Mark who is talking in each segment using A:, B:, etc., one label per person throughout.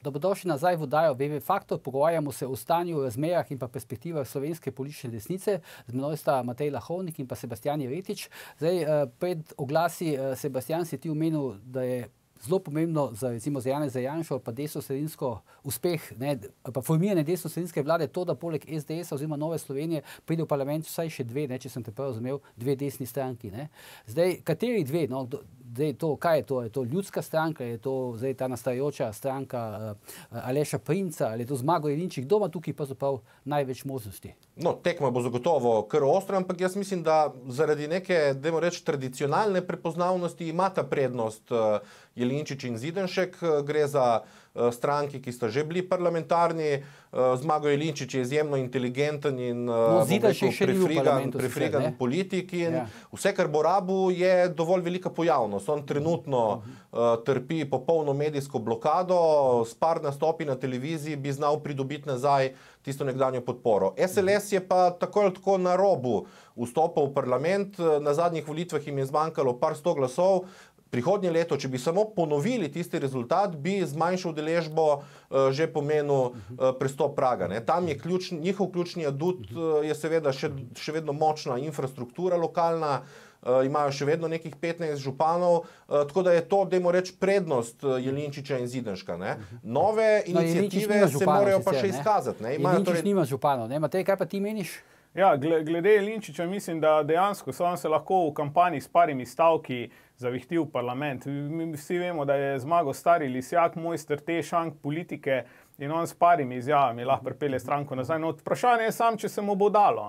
A: Dobrodošli nazaj v oddajo VV Faktor. Pogovarjamo se o stanju, razmerah in pa perspektivah slovenske politične desnice. Z menoj sta Matej Lahovnik in pa Sebastijan Jeretič. Zdaj, pred oglasi, Sebastijan, si ti omenil, da je zelo pomembno za, recimo, za Janeza Janšo pa desnosredinsko uspeh, pa formiranje desnosredinske vlade, to, da poleg SDS oziroma Nove Slovenije pride v parlament vsaj še dve, če sem te prav razumel, dve desni stranki. Zdaj, kateri dve? Kaj je to? Je to Ljudska stranka? Je to zdaj ta nastajajoča stranka Aleša Primca? Ali je to Zmago Jelinčič? Kdo ima tukaj pravzaprav največ možnosti?
B: No, tekma bo zagotovo kar ostra, ampak jaz mislim, da zaradi neke, dajmo reči, tradicionalne prepoznavnosti imata prednost Jelinčič in Zidanšek. Gre za stranki, ki sta že bili parlamentarni. Zmago Jelinčič je izjemno inteligenten in prefregan politik in vse, kar bo rabil, je dovolj velika pojavnost. On trenutno trpi popolno medijsko blokado, s par nastopi na televiziji bi znal pridobiti nazaj tisto nekdanjo podporo. SLS je pa tako ali tako na robu vstopa v parlament. Na zadnjih volitvah jim je zmanjkalo par sto glasov. Prihodnje leto, če bi samo ponovili tisti rezultat, bi zmanjšal udeležbo že pomenil prestop praga. Tam je njihov ključni adut je seveda še vedno močna infrastruktura lokalna, imajo še vedno nekih 15 županov, tako da je to, dajmo reči, prednost Jelinčiča in Zidanška. Nove iniciative se morajo pa še izkazati.
A: Jelinčič nima županov. Matej, kaj pa ti meniš?
C: Ja, glede Jelinčiča mislim, da dejansko on se lahko v kampanji s parimi stavki zavihti v parlament. Vsi vemo, da je Zmago stari lisjak, mojster te šank politike in on s parimi izjavami lahko pripelje stranko nazaj. No, vprašanje je sam, če se mu bo dalo.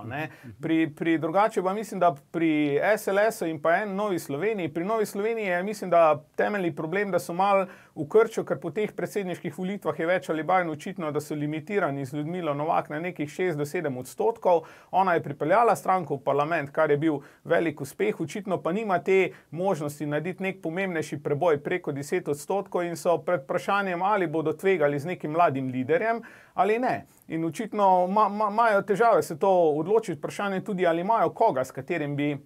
C: Pri drugače pa mislim, da pri SLS-u in pa Novi Sloveniji, pri Novi Sloveniji je mislim, da temeljni problem, da so malo v krču, ker po teh predsedniških volitvah je več ali manj očitno, da so limitirani z Ljudmilo Novak na nekih 6 do 7%. Ona je pripeljala stranko v parlament, kar je bil velik uspeh, očitno pa nima te možnosti narediti nek pomembnejši preboj preko 10% in so pred vprašanjem, ali bodo tvegali z nekim mladim liderjem ali ne. In očitno imajo težave se to odločiti, vprašanje tudi, ali imajo koga, s katerim bi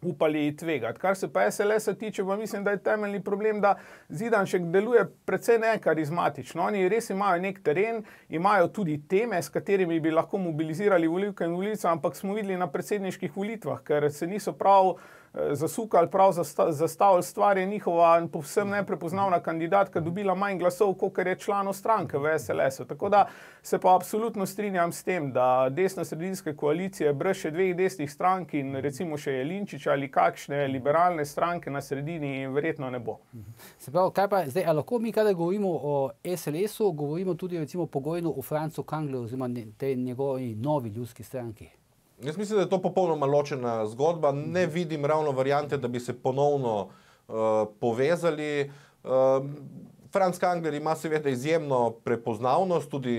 C: upali tvegati. Kar se pa SLS-a tiče, pa mislim, da je temeljni problem, da Zidanšek deluje precej nekarizmatično. Oni res imajo nek teren, imajo tudi teme, s katerimi bi lahko mobilizirali volivke in volivce, ampak smo videli na predsedniških volitvah, ker se niso prav zasukali, prav zastavili stvar, je njihova povsem neprepoznavna kandidatka dobila manj glasov, kakor je članov stranke v SLS-u. Tako da se pa absolutno strinjam s tem, da desno-sredinske koalicije brez še dveh desnih strank in recimo še Jelinčiča ali kakšne liberalne stranke na sredini verjetno ne bo.
A: Se pravi, kaj pa zdaj, lahko mi, kada govorimo o SLS-u, govorimo tudi recimo pogojno o Francu Kanglerju oziroma tej njegovi novi ljudski stranki?
B: Jaz mislim, da je to popolnoma ločena zgodba. Ne vidim ravno variante, da bi se ponovno povezali. Franc Kangler ima seveda izjemno prepoznavnost, tudi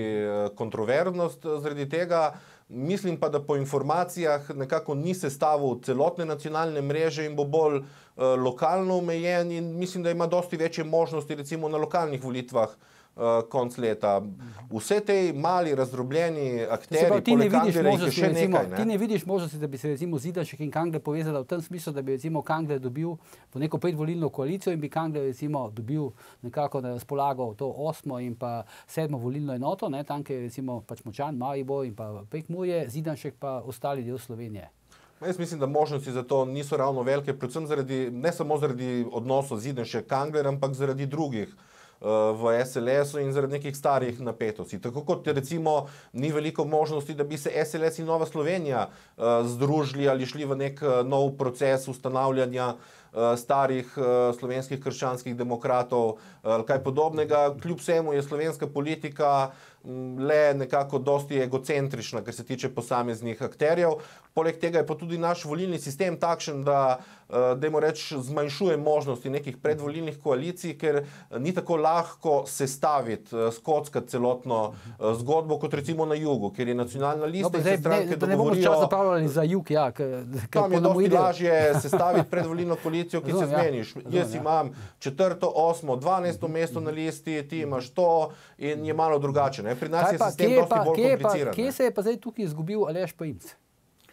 B: kontroverznost zaradi tega. Mislim pa, da po informacijah nekako ni sestavil celotne nacionalne mreže in bo bolj lokalno omejen in mislim, da ima dosti večje možnosti recimo na lokalnih volitvah konc leta. Vse te mali razdrobljeni akteri, poleg Kanglerja jih je še nekaj.
A: Ti ne vidiš možnosti, da bi se recimo Zidanšek in Kangler povezala v tem smislu, da bi recimo Kangler dobil po neko predvolilno koalicijo in bi Kangler recimo dobil nekako na razpolago to 8. in pa 7. volilno enoto, tam, kjer je recimo pač Močan, Maribor in pa Prekmurje, Zidanšek pa ostali del Slovenije.
B: Jaz mislim, da možnosti za to niso ravno velike, predvsem ne samo zaradi odnosov Zidanšek-Kangler, ampak zaradi drugih v SLS-u in zaradi nekih starih napetosti. Tako kot recimo ni veliko možnosti, da bi se SLS in Nova Slovenija združili ali šli v nek nov proces ustanavljanja starih slovenskih krščanskih demokratov ali kaj podobnega. Kljub vsemu je slovenska politika le nekako dosti egocentrična, kar se tiče posameznih akterjev. Poleg tega je pa tudi naš volilni sistem takšen, da dajmo reči, zmanjšuje možnosti nekih predvolilnih koalicij, ker ni tako lahko sestaviti, skockati celotno zgodbo, kot recimo na jugu, ker je nacionalna lista in se stranke dogovorijo.
A: Da ne bomo čas zapravljali za jug, ja.
B: Tam je dosti lažje sestaviti predvolilno koalicijo, ki se zmeniš. Jaz imam 4., 8., 12. mesto na listi, ti imaš to in je malo drugače. Pri nas je sistem dosti bolj kompliciran.
A: Kje se je pa zdaj tukaj izgubil Aleš Primc?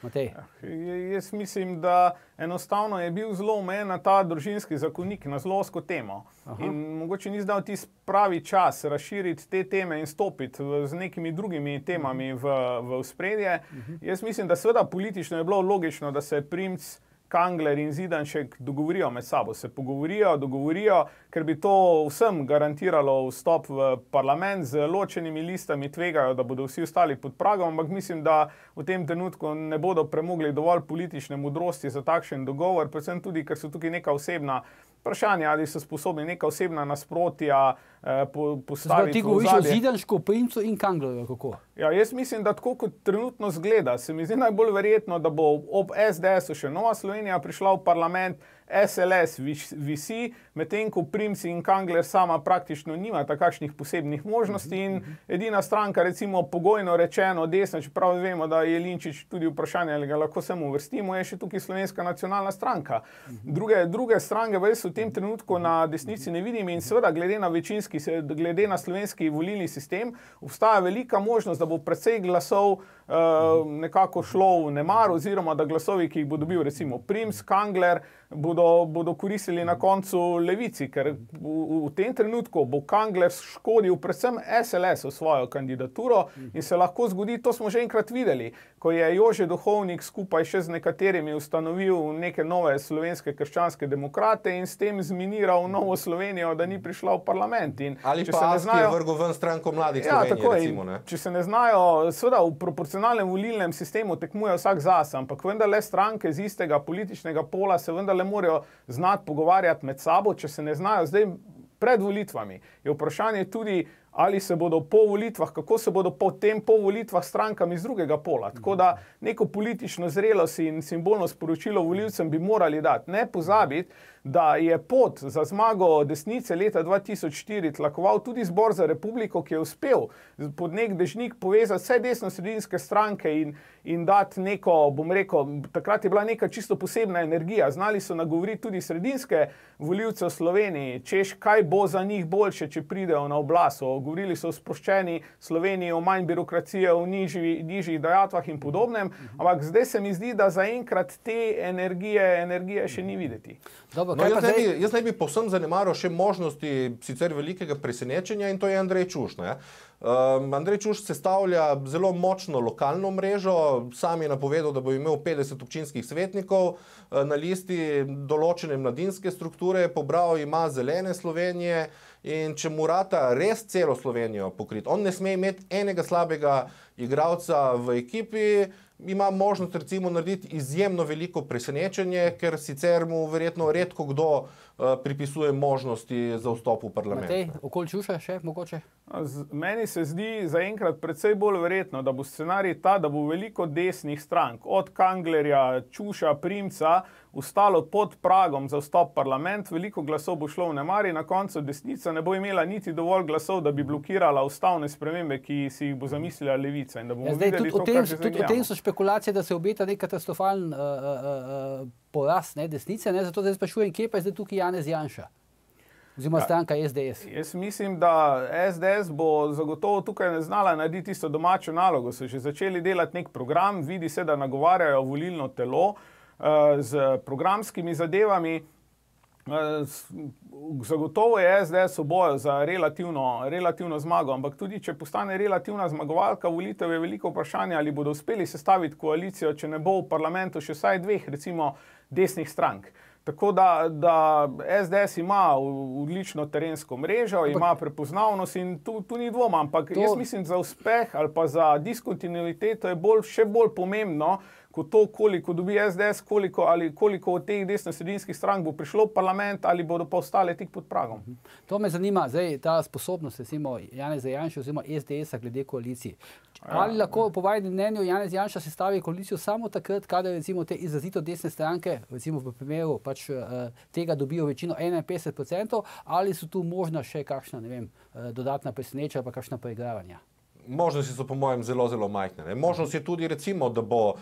A: Matej?
C: Jaz mislim, da enostavno je bil zelo omejen na ta družinski zakonik, na zelo ozko temo. In mogoče ni zdal tisti pravi čas razširiti te teme in stopiti z nekimi drugimi temami v ospredje. Jaz mislim, da seveda politično je bilo logično, da se Primc, Kangler in Zidanšek dogovorijo med sabo, se dogovorijo, ker bi to vsem garantiralo vstop v parlament, z ločenimi listami tvegajo, da bodo vsi ostali pod pragom, ampak mislim, da v tem trenutku ne bodo premogli dovolj politične modrosti za takšen dogovor, predvsem tudi, ker so tukaj neka osebna vprašanja, ali so sposobni neka osebna nasprotja postaviti.
A: Ti govoriš o Zidanšku, Primcu in Kanglerju, kako?
C: Ja, jaz mislim, da tako kot trenutno zgleda, se mi zdi najbolj verjetno, da bo ob SDS-u še Nova Slovenija prišla v parlament, SLS visi, medtem ko Primc in Kangler sama praktično nimata kakšnih posebnih možnosti in edina stranka, recimo pogojno rečeno desna, čeprav vemo, da je Jelinčič tudi vprašanje, ali ga lahko sem uvrstimo, je še tukaj Slovenska nacionalna stranka. Druge stranke v tem trenutku na desnici ne vidim in seveda glede na slovenski volilni sistem obstaja velika možnost, da bo precej glasov nekako šlo v nemar, oziroma da glasovi, ki jih bo dobil recimo Primc, Kangler, bodo koristili na koncu levici, ker v tem trenutku bo Kangler škodil predvsem SLS-u svojo kandidaturo in se lahko zgodi, to smo že enkrat videli, ko je Jože Duhovnik skupaj še z nekaterimi ustanovil neke nove slovenske krščanske demokrate in s tem zminiral Novo Slovenijo, da ni prišla v parlament.
B: Ali pa ki je vrgel ven stranko Mladih Slovenije, recimo.
C: Če se ne znajo, seveda v proporcionalnem volilnem sistemu tekmuje vsak zase, ampak vendarle stranke z istega političnega pola se vendarle morajo znati pogovarjati med sabo, če se ne znajo zdaj pred volitvami. Je vprašanje tudi, ali se bodo po volitvah, kako se bodo potem po volitvah strankami iz drugega pola. Tako da neko politično zrelost in simbolno sporočilo volivcem bi morali dati. Ne pozabiti, da je pot za zmago desnice leta 2004 tlakoval tudi Zbor za republiko, ki je uspel pod nek dežnik povezati vse desno-sredinske stranke in dati neko, bom rekel, takrat je bila neka čisto posebna energija. Znali so nagovoriti tudi sredinske volivce v Sloveniji, češ kaj bo za njih boljše, če pridejo na oblast. Govorili so o sproščeni Sloveniji, o manj birokracije, o nižjih dajatvah in podobnem, ampak zdaj se mi zdi, da zaenkrat te energije še ni videti.
A: Dobro,
B: jaz ne bi povsem zanemaril še možnosti sicer velikega presenečenja in to je Andrej Čuš. Andrej Čuš sestavlja zelo močno lokalno mrežo, sam je napovedal, da bo imel 50 občinskih svetnikov na listi določene mladinske strukture, pobral ima Zelene Slovenije in če mu rata res celo Slovenijo pokriti, on ne sme imeti enega slabega igralca v ekipi, ima možnost recimo narediti izjemno veliko presenečenje, ker sicer mu verjetno redko kdo pripisuje možnosti za vstop v parlament.
A: Matej, okoli Čuša še mogoče?
C: Meni se zdi zaenkrat precej bolj verjetno, da bo scenarij ta, da bo veliko desnih strank, od Kanglerja, Čuša, Primca, ostalo pod pragom za vstop v parlament, veliko glasov bo šlo v nemar in na koncu desnica ne bo imela niti dovolj glasov, da bi blokirala ustavne spremembe, ki si jih bo zamislila levica. In da bomo videli to, kar že zdaj
A: gledamo. Tudi o tem so špekulacije, da se obeta nek katastrofalen porast desnice, zato zdaj sprašujem, kje pa je zdaj tukaj Janez Janša? Oziroma stranka SDS.
C: Jaz mislim, da SDS bo zagotovo tukaj znala narediti tisto domačo nalogo. So že začeli delati nek program, vidi se, da nagovarjajo volilno telo z programskimi zadevami. Zagotovo je SDS v boju za relativno zmago, ampak tudi če postane relativna zmagovalka volitev, je veliko vprašanje, ali bodo uspeli sestaviti koalicijo, če ne bo v parlamentu še vsaj dveh, recimo, desnih strank. Tako da SDS ima odlično terensko mrežo, ima prepoznavnost in tu ni dvoma, ampak jaz mislim, za uspeh ali pa za diskontinuiteto je še bolj pomembno, kot to, koliko dobi SDS, koliko od teh desno-sredinskih strank bo prišlo v parlament ali bodo pa ostale tik pod pragom.
A: To me zanima, zdaj ta sposobnost, recimo Janeza Janše oziroma SDS-a glede koaliciji. Ali lahko po vašem mnenju Janez Janša sestavi koalicijo samo takrat, kadar recimo te izrazito desne stranke, recimo v primeru tega dobijo večino 51%, ali so tu možna še kakšna, ne vem, dodatna presenečenja pa kakšna preigravanja?
B: Možnosti so po mojem zelo, zelo majhne. Možnost je tudi recimo, da bo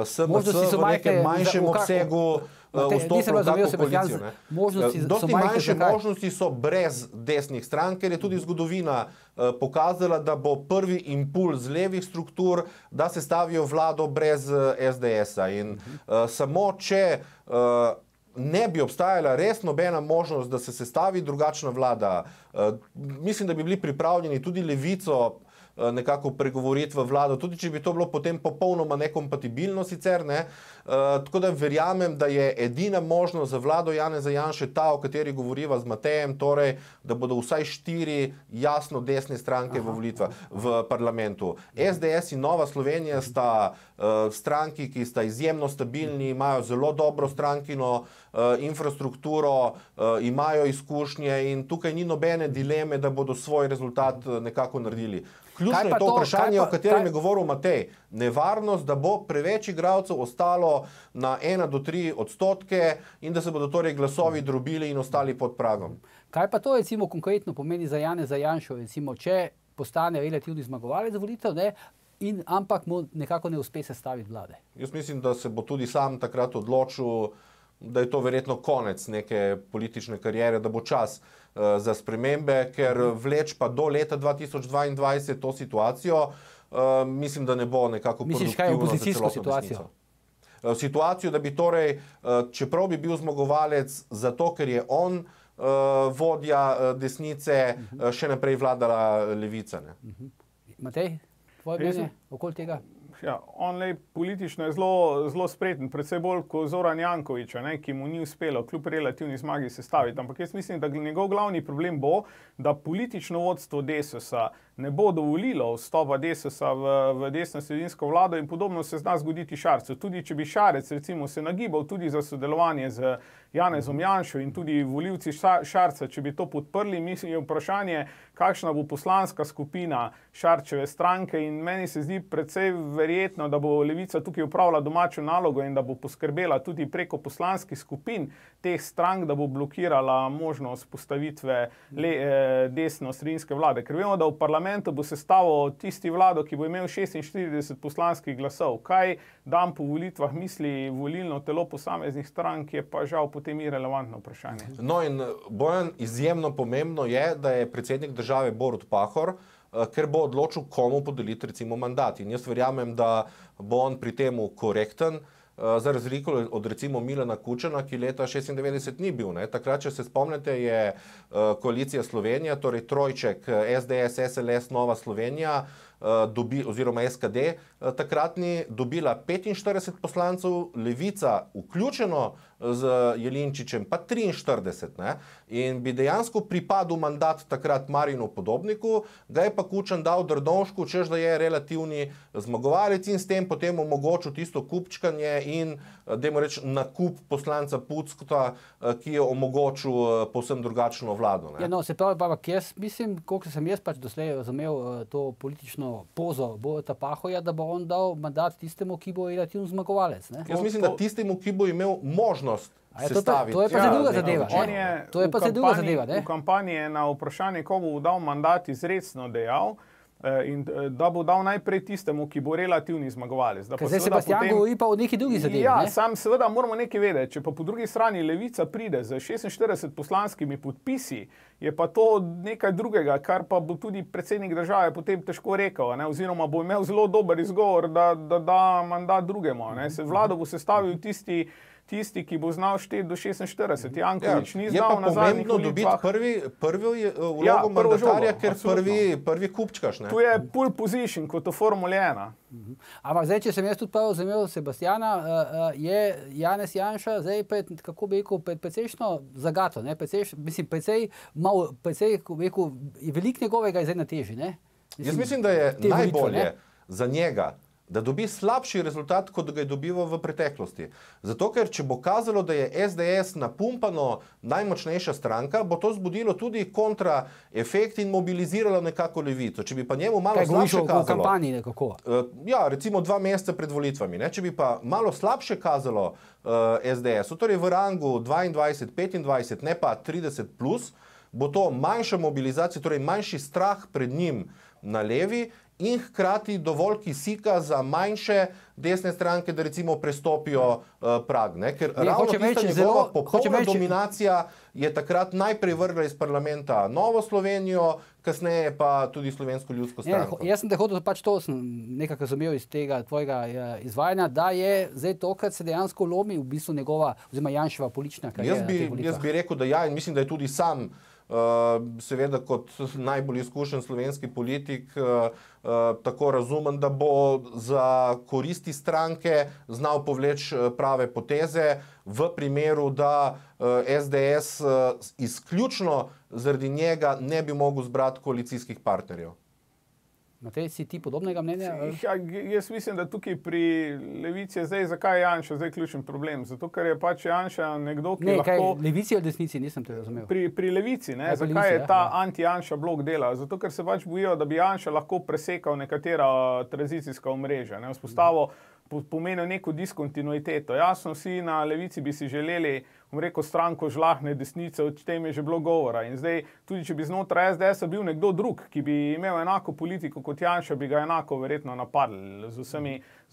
B: SMC v nekem manjšem obsegu vstopil v tako koalicijo. Dosti manjše možnosti so brez desnih strank, ker je tudi zgodovina pokazala, da bo prvi impuls levih struktur, da se stavijo vlado brez SDS-a. In samo če ne bi obstajala res nobena možnost, da se sestavi drugačna vlada, mislim, da bi bili pripravljeni tudi Levico nekako pregovoriti v vlado, tudi če bi to bilo potem popolnoma nekompatibilno sicer, ne. Tako da verjamem, da je edina možnost za vlado Janeza Janše ta, o kateri govoriva z Matejem, torej, da bodo vsaj 4 jasno desne stranke v parlamentu. SDS in Nova Slovenija sta stranki, ki sta izjemno stabilni, imajo zelo dobro strankino infrastrukturo, imajo izkušnje in tukaj ni nobene dileme, da bodo svoj rezultat nekako naredili. Ključno je to vprašanje, o katerem je govoril Matej. Nevarnost, da bo preveč igralcev ostalo na 1 do 3 odstotke in da se bodo torej glasovi drobili in ostali pod pragom.
A: Kaj pa to recimo konkretno pomeni za Janeza Janšo, recimo, če postane relativni zmagovalec volitev, ne, ampak mu nekako ne uspe sestaviti vlade?
B: Jaz mislim, da se bo tudi sam takrat odločil, da je to verjetno konec neke politične kariere, da bo čas za spremembe, ker vleč pa do leta 2022 to situacijo, mislim, da ne bo nekako produktivno za celotno desnico. Misliš, kaj je opozicijsko situacijo? Situacijo, da bi torej, čeprav bi bil zmagovalec zato, ker je on vodja desnice, še naprej vladala Levica.
A: Matej, tvoje mnenje okoli tega?
C: Ja, on politično je zelo spreten, predvsej bolj kot Zoran Janković, ki mu ni uspelo kljub relativni zmagi sestaviti. Ampak jaz mislim, da njegov glavni problem bo, da politično vodstvo Desusa ne bo dovolilo vstopa Desusa v desno-sredinsko vlado in podobno se zna zgoditi Šarcu. Tudi če bi Šarec recimo se nagibal tudi za sodelovanje z Janezom Janšo in tudi volivci Šarca, če bi to podprli, mislim, je vprašanje, kakšna bo poslanska skupina Šarčeve stranke in meni se zdi predvsej verjetno, da bo Levica tukaj upravila domačo nalogo in da bo poskrbela tudi preko poslanskih skupin teh strank, da bo blokirala možnost postavitve desno-sredinske vlade. Ker vemo, da v parlamentu bo sestavil tisti vlado, ki bo imel 46 poslanskih glasov. Kaj dan po volitvah misli volilno telo posameznih strank, je pa žal potem irelevantno vprašanje.
B: No in Bojan, izjemno pomembno je, da je predsednik države Borut Pahor, ker bo odločil, komu podeliti recimo mandat. In jaz verjamem, da bo on pri temu korekten, za razliko od recimo Milana Kučana, ki leta 96 ni bil. Takrat, če se spomnite, je koalicija Slovenija, torej trojček SDS, SLS, Nova Slovenija, oziroma SKD, takratni dobila 45 poslancev, Levica vključeno z Jelinčičem pa 43. In bi dejansko pripadil mandat takrat Marinu Podobniku, ga je pa Kučan dal Drnovšku, češ da je relativni zmagovalec in s tem potem omogočil tisto kupčkanje in, dajmo reči, nakup poslanca Puckota, ki je omogočil povsem drugačno vlado.
A: Ja, no, se pravi, ampak jaz mislim, koliko sem jaz pač doslej razumel to politično pozo Boruta Pahorja, da bo on dal mandat tistemu, ki bo relativno zmagovalec.
B: Jaz mislim, da tistemu, ki bo imel možnost sestaviti.
A: To je pa druga zadeva. To je pa druga zadeva.
C: V kampanji je na vprašanje, komu bo dal mandat, izrecno dejal, in da bo dal najprej tistemu, ki bo relativni zmagovalec.
A: Zdaj Sebastian govori pa o neki drugi zadevi.
C: Ja, sam seveda moramo nekaj vedeti. Če pa po drugi strani Levica pride z 46 poslanskimi podpisi, je pa to nekaj drugega, kar pa bo tudi predsednik države potem težko rekel, oziroma bo imel zelo dober izgovor, da da mandat drugemu. Vlado bo sestavil tisti, ki bo znal šteti do 46. Janković ni znal na zadnjih volitvah.
B: Je pa pomembno dobiti prvi vlogo mandatarja, ker prvi kupčkaš.
C: Tu je pole position kot v Formuli 1.
A: Ampak zdaj, če sem jaz tudi prav razumel Sebastiana, je Janez Janša zdaj pred, kako bi rekel, pred precejšno zagato, veliko njegovega je zdaj na teži.
B: Jaz mislim, da je najbolje za njega, da dobi slabši rezultat, kot ga je dobival v preteklosti. Zato, ker če bo kazalo, da je SDS napumpano najmočnejša stranka, bo to zbudilo tudi kontraefekt in mobiliziralo nekako Levico. Če bi pa njemu malo slabše kazalo...
A: v kampanji nekako?
B: Ja, recimo 2 meseca pred volitvami. Če bi pa malo slabše kazalo SDS-u, torej v rangu 22, 25, ne pa 30+, bo to manjša mobilizacija, torej manjši strah pred njim na levi in hkrati dovolj kisika za manjše desne stranke, da recimo prestopijo prag. Ker ravno tista njegova popolna dominacija je takrat najprej vrgla iz parlamenta Novo Slovenijo, kasneje pa tudi Slovensko ljudsko stranko.
A: Jaz sem te hotel, pač to sem nekako razumel iz tega tvojega izvajanja, da je zdaj tokrat se dejansko lomi v bistvu njegova oziroma Janševa politična karijera.
B: Jaz bi rekel, da ja, in mislim, da je tudi sam seveda kot najbolj izkušen slovenski politik tako razumen, da bo za koristi stranke znal povleči prave poteze v primeru, da SDS izključno zaradi njega ne bi mogel zbrati koalicijskih partnerjev.
A: Matej, si ti podobnega mnenja?
C: Jaz mislim, da tukaj pri levici je zdaj, zakaj je Janša zdaj ključen problem? Zato, ker je pač Janša nekdo, ki lahko...
A: Levici ali desnici, nisem te razumel.
C: Pri levici, ne? Zakaj je ta anti-Janša blok dela? Zato, ker se pač bojijo, da bi Janša lahko presekal nekatera tranzicijska omrežja, ne? Vzpostavil pomenil neko diskontinuiteto. Jasno, vsi na levici bi si želeli, bom rekel, stranko žlahne desnice, o tem je že bilo govora. In zdaj, tudi če bi znotraj SDS-a bil nekdo drug, ki bi imel enako politiko kot Janša, bi ga enako verjetno napadli z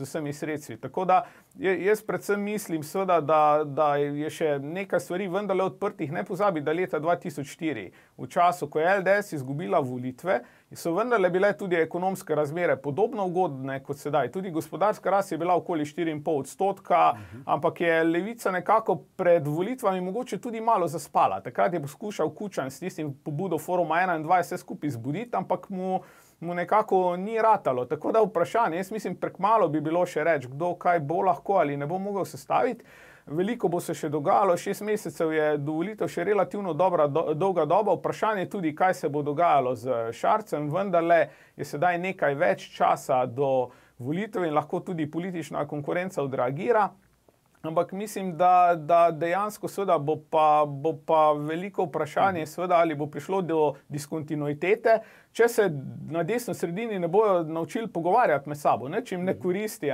C: vsemi sredstvi. Tako da jaz predvsem mislim, seveda, da je še nekaj stvari vendarle odprtih. Ne pozabi, da leta 2004, v času, ko je LDS izgubila volitve, so vendarle bile tudi ekonomske razmere podobno ugodne kot sedaj. Tudi gospodarska rast je bila okoli 4,5%, ampak je levica nekako pred volitvami mogoče tudi malo zaspala. Takrat je poskušal Kučan s tistim pobudo Foruma 21 vse skupaj zbuditi, ampak mu nekako ni ratalo. Tako da vprašanje, jaz mislim, prekmalo bi bilo še reči, kdo kaj bo lahko ali ne bo mogel sestaviti. Veliko bo se še dogajalo, 6 mesecev je do volitev še relativno dolga doba. Vprašanje tudi, kaj se bo dogajalo z Šarcem, vendarle je sedaj nekaj več časa do volitev in lahko tudi politična konkurenca odreagira. Ampak mislim, da dejansko seveda bo pa veliko vprašanje, seveda, ali bo prišlo do diskontinuitete, če se na desno sredini ne bojo naučili pogovarjati med sabo, če jim ne koristi,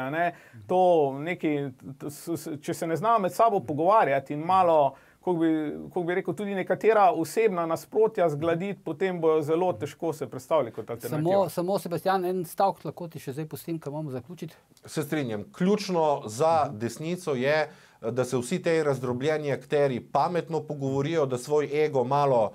C: če se ne znajo med sabo pogovarjati in malo, kako bi rekel, tudi nekatera osebna nasprotja zgladiti, potem bojo zelo težko se predstavljati kot alternativa.
A: Samo Sebastian, en stavek lahko ti še zdaj pustim, kaj moramo zaključiti.
B: Se strinjam. Ključno za desnico je, da se vsi tej razdrobljeni akteri pametno pogovorijo, da svoj ego malo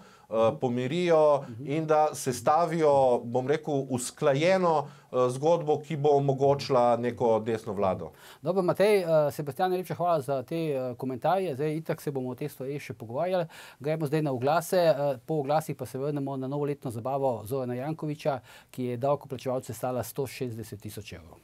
B: pomirijo in da sestavijo, bom rekel, usklajeno zgodbo, ki bo omogočila neko desno vlado.
A: Dobro, Matej, Sebastian, najlepša hvala za te komentarje. Zdaj itak se bomo o teh stvareh še pogovarjali. Gremo zdaj na oglase. Po oglasih pa se vrnemo na novoletno zabavo Zorana Jankovića, ki je davkoplačevalce stala 160 000 evrov.